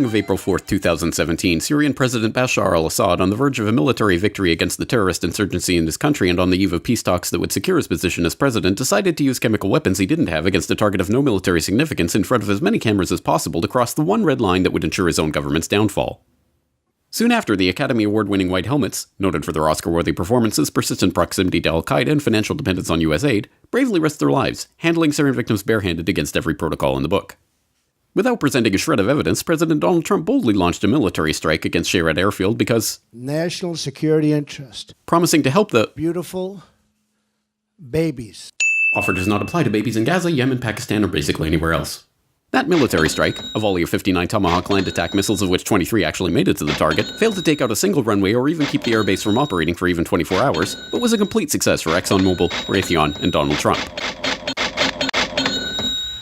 morning of April 4, 2017, Syrian President Bashar al-Assad, on the verge of a military victory against the terrorist insurgency in his country and on the eve of peace talks that would secure his position as president, decided to use chemical weapons he didn't have against a target of no military significance in front of as many cameras as possible to cross the one red line that would ensure his own government's downfall. Soon after, the Academy Award-winning White Helmets, noted for their Oscar-worthy performances, persistent proximity to al-Qaeda, and financial dependence on U.S. aid, bravely risked their lives, handling Syrian victims barehanded against every protocol in the book. Without presenting a shred of evidence, President Donald Trump boldly launched a military strike against Shared Airfield because national security interest. Promising to help the beautiful babies. Offer does not apply to babies in Gaza, Yemen, Pakistan, or basically anywhere else. That military strike, a volley of 59 Tomahawk land attack missiles of which 23 actually made it to the target, failed to take out a single runway or even keep the airbase from operating for even 24 hours, but was a complete success for ExxonMobil, Raytheon, and Donald Trump.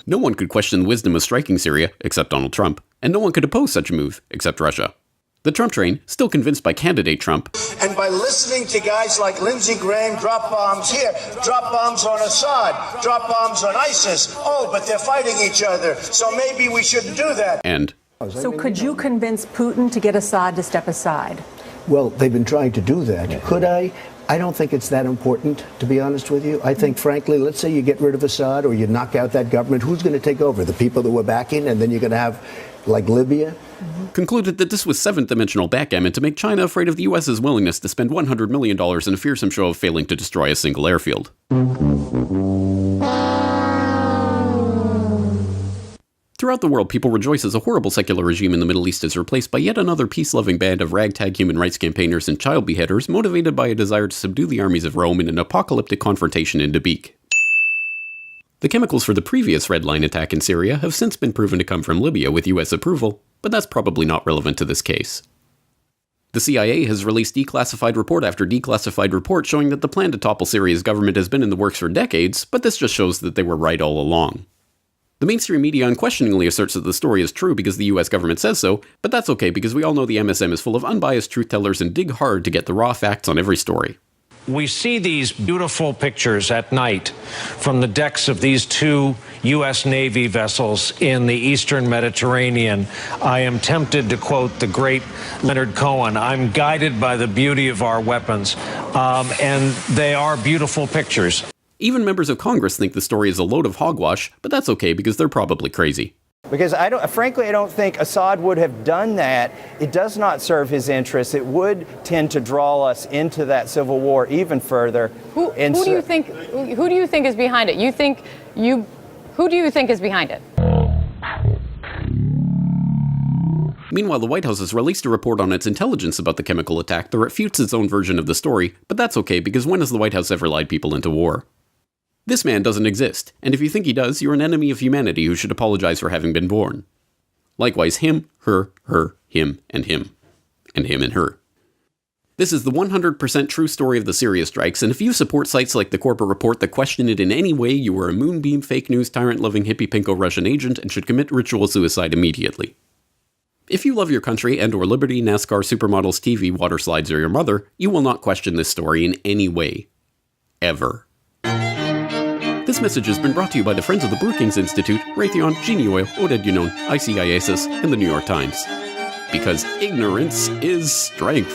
No one could question the wisdom of striking Syria, except Donald Trump, and no one could oppose such a move, except Russia. The Trump train, still convinced by candidate Trump, and by listening to guys like Lindsey Graham drop bombs here, drop bombs on Assad, drop bombs on ISIS, oh, but they're fighting each other, so maybe we shouldn't do that. And so could you convince Putin to get Assad to step aside? Well, they've been trying to do that. Could I? I don't think it's that important, to be honest with you. I think, frankly, let's say you get rid of Assad or you knock out that government, who's going to take over? The people that we're backing, and then you're going to have, like, Libya? Concluded that this was seventh-dimensional backgammon to make China afraid of the U.S.'s willingness to spend $100 million in a fearsome show of failing to destroy a single airfield. Throughout the world, people rejoice as a horrible secular regime in the Middle East is replaced by yet another peace-loving band of ragtag human rights campaigners and child beheaders motivated by a desire to subdue the armies of Rome in an apocalyptic confrontation in Dabiq. The chemicals for the previous Red Line attack in Syria have since been proven to come from Libya with US approval, but that's probably not relevant to this case. The CIA has released declassified report after declassified report showing that the plan to topple Syria's government has been in the works for decades, but this just shows that they were right all along. The mainstream media unquestioningly asserts that the story is true because the US government says so, but that's okay because we all know the MSM is full of unbiased truth-tellers and dig hard to get the raw facts on every story. We see these beautiful pictures at night from the decks of these two U.S. Navy vessels in the eastern Mediterranean. I am tempted to quote the great Leonard Cohen, I'm guided by the beauty of our weapons, and they are beautiful pictures. Even members of Congress think the story is a load of hogwash, but that's okay because they're probably crazy. Because frankly, I don't think Assad would have done that. It does not serve his interests. It would tend to draw us into that civil war even further. Who do you think is behind it? Who do you think is behind it? Meanwhile, the White House has released a report on its intelligence about the chemical attack that refutes its own version of the story, but that's okay because when has the White House ever lied people into war? This man doesn't exist, and if you think he does, you're an enemy of humanity who should apologize for having been born. Likewise, him, her, him, and him. And him and her. This is the 100% true story of the Syria strikes, and if you support sites like the Corbett Report that question it in any way, you are a moonbeam, fake news, tyrant-loving, hippie-pinko-Russian agent and should commit ritual suicide immediately. If you love your country and or liberty, NASCAR, supermodels, TV, water slides, or your mother, you will not question this story in any way. Ever. This message has been brought to you by the Friends of the Brookings Institute, Raytheon, Genie Oil, Oded Yunon, ICIASIS, and the New York Times. Because ignorance is strength.